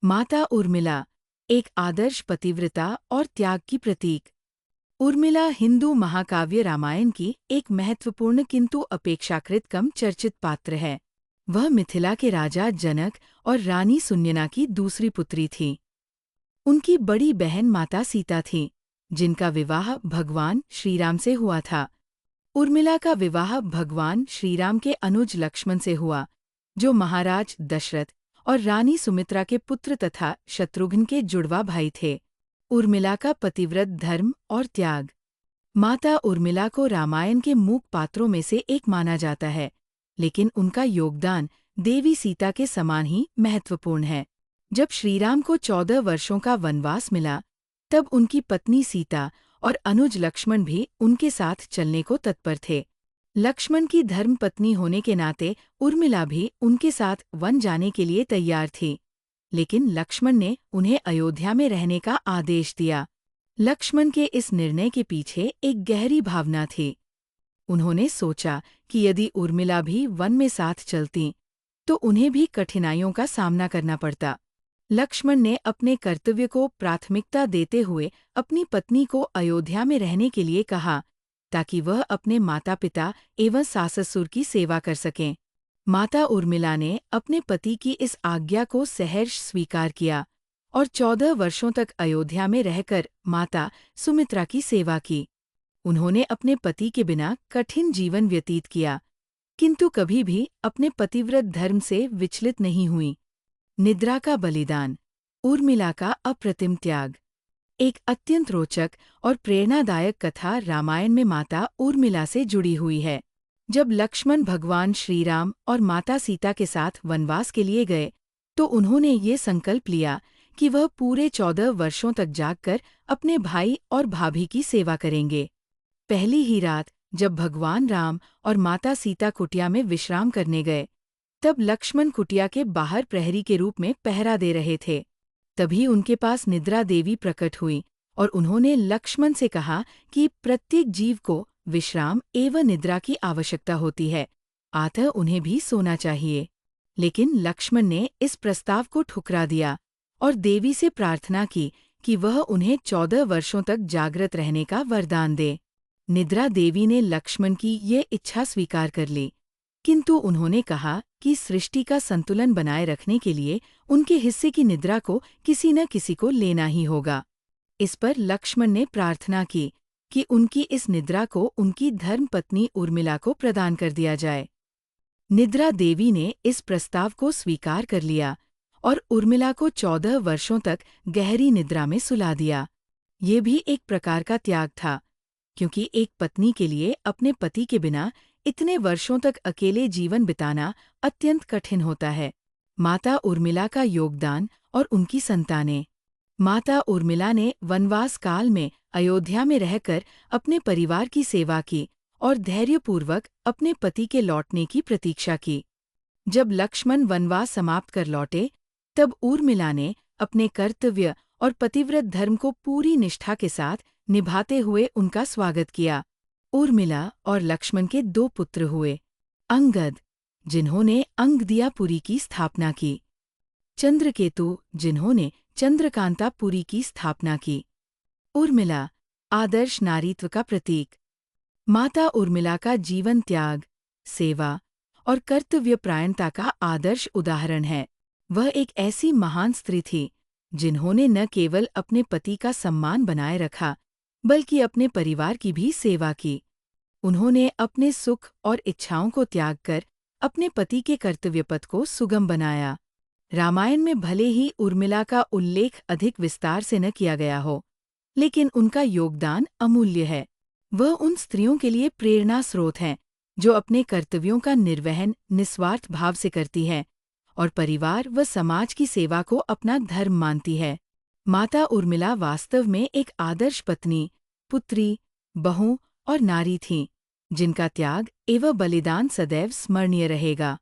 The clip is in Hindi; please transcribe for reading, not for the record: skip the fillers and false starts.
माता उर्मिला एक आदर्श पतिव्रता और त्याग की प्रतीक। उर्मिला हिंदू महाकाव्य रामायण की एक महत्वपूर्ण किंतु अपेक्षाकृत कम चर्चित पात्र है। वह मिथिला के राजा जनक और रानी सुनयना की दूसरी पुत्री थी। उनकी बड़ी बहन माता सीता थी, जिनका विवाह भगवान श्रीराम से हुआ था। उर्मिला का विवाह भगवान श्रीराम के अनुज लक्ष्मण से हुआ, जो महाराज दशरथ और रानी सुमित्रा के पुत्र तथा शत्रुघ्न के जुड़वा भाई थे। उर्मिला का पतिव्रत धर्म और त्याग। माता उर्मिला को रामायण के मूक पात्रों में से एक माना जाता है, लेकिन उनका योगदान देवी सीता के समान ही महत्वपूर्ण है। जब श्रीराम को 14 वर्षों का वनवास मिला, तब उनकी पत्नी सीता और अनुज लक्ष्मण भी उनके साथ चलने को तत्पर थे। लक्ष्मण की धर्मपत्नी होने के नाते उर्मिला भी उनके साथ वन जाने के लिए तैयार थी, लेकिन लक्ष्मण ने उन्हें अयोध्या में रहने का आदेश दिया। लक्ष्मण के इस निर्णय के पीछे एक गहरी भावना थी। उन्होंने सोचा कि यदि उर्मिला भी वन में साथ चलती, तो उन्हें भी कठिनाइयों का सामना करना पड़ता। लक्ष्मण ने अपने कर्तव्य को प्राथमिकता देते हुए अपनी पत्नी को अयोध्या में रहने के लिए कहा, ताकि वह अपने माता पिता एवं सास ससुर की सेवा कर सकें। माता उर्मिला ने अपने पति की इस आज्ञा को सहर्ष स्वीकार किया और 14 वर्षों तक अयोध्या में रहकर माता सुमित्रा की सेवा की। उन्होंने अपने पति के बिना कठिन जीवन व्यतीत किया, किंतु कभी भी अपने पतिव्रत धर्म से विचलित नहीं हुई। निद्रा का बलिदान, उर्मिला का अप्रतिम त्याग। एक अत्यंत रोचक और प्रेरणादायक कथा रामायण में माता उर्मिला से जुड़ी हुई है। जब लक्ष्मण भगवान श्रीराम और माता सीता के साथ वनवास के लिए गए, तो उन्होंने ये संकल्प लिया कि वह पूरे 14 वर्षों तक जागकर अपने भाई और भाभी की सेवा करेंगे। पहली ही रात जब भगवान राम और माता सीता कुटिया में विश्राम करने गए, तब लक्ष्मण कुटिया के बाहर प्रहरी के रूप में पहरा दे रहे थे। तभी उनके पास निद्रा देवी प्रकट हुई और उन्होंने लक्ष्मण से कहा कि प्रत्येक जीव को विश्राम एवं निद्रा की आवश्यकता होती है, अतः उन्हें भी सोना चाहिए। लेकिन लक्ष्मण ने इस प्रस्ताव को ठुकरा दिया और देवी से प्रार्थना की कि वह उन्हें 14 वर्षों तक जागृत रहने का वरदान दे। निद्रा देवी ने लक्ष्मण की ये इच्छा स्वीकार कर ली, किंतु उन्होंने कहा कि सृष्टि का संतुलन बनाए रखने के लिए उनके हिस्से की निद्रा को किसी न किसी को लेना ही होगा। इस पर लक्ष्मण ने प्रार्थना की कि उनकी इस निद्रा को उनकी धर्मपत्नी उर्मिला को प्रदान कर दिया जाए। निद्रा देवी ने इस प्रस्ताव को स्वीकार कर लिया और उर्मिला को 14 वर्षों तक गहरी निद्रा में सुला दिया। ये भी एक प्रकार का त्याग था, क्योंकि एक पत्नी के लिए अपने पति के बिना इतने वर्षों तक अकेले जीवन बिताना अत्यंत कठिन होता है। माता उर्मिला का योगदान और उनकी संतानें। माता उर्मिला ने वनवास काल में अयोध्या में रहकर अपने परिवार की सेवा की और धैर्यपूर्वक अपने पति के लौटने की प्रतीक्षा की। जब लक्ष्मण वनवास समाप्त कर लौटे, तब उर्मिला ने अपने कर्तव्य और पतिव्रत धर्म को पूरी निष्ठा के साथ निभाते हुए उनका स्वागत किया। उर्मिला और लक्ष्मण के 2 पुत्र हुए, अंगद, जिन्होंने अंगदियापुरी की स्थापना की, चंद्रकेतु, जिन्होंने चंद्रकांतापुरी की स्थापना की। उर्मिला, आदर्श नारीत्व का प्रतीक। माता उर्मिला का जीवन त्याग, सेवा और कर्तव्यपरायणता का आदर्श उदाहरण है। वह एक ऐसी महान स्त्री थी, जिन्होंने न केवल अपने पति का सम्मान बनाए रखा, बल्कि अपने परिवार की भी सेवा की। उन्होंने अपने सुख और इच्छाओं को त्याग कर अपने पति के कर्तव्यपथ को सुगम बनाया। रामायण में भले ही उर्मिला का उल्लेख अधिक विस्तार से न किया गया हो, लेकिन उनका योगदान अमूल्य है। वह उन स्त्रियों के लिए प्रेरणा स्रोत हैं, जो अपने कर्तव्यों का निर्वहन निस्वार्थ भाव से करती हैं और परिवार व समाज की सेवा को अपना धर्म मानती है। माता उर्मिला वास्तव में एक आदर्श पत्नी, पुत्री, बहू और नारी थीं, जिनका त्याग एवं बलिदान सदैव स्मरणीय रहेगा।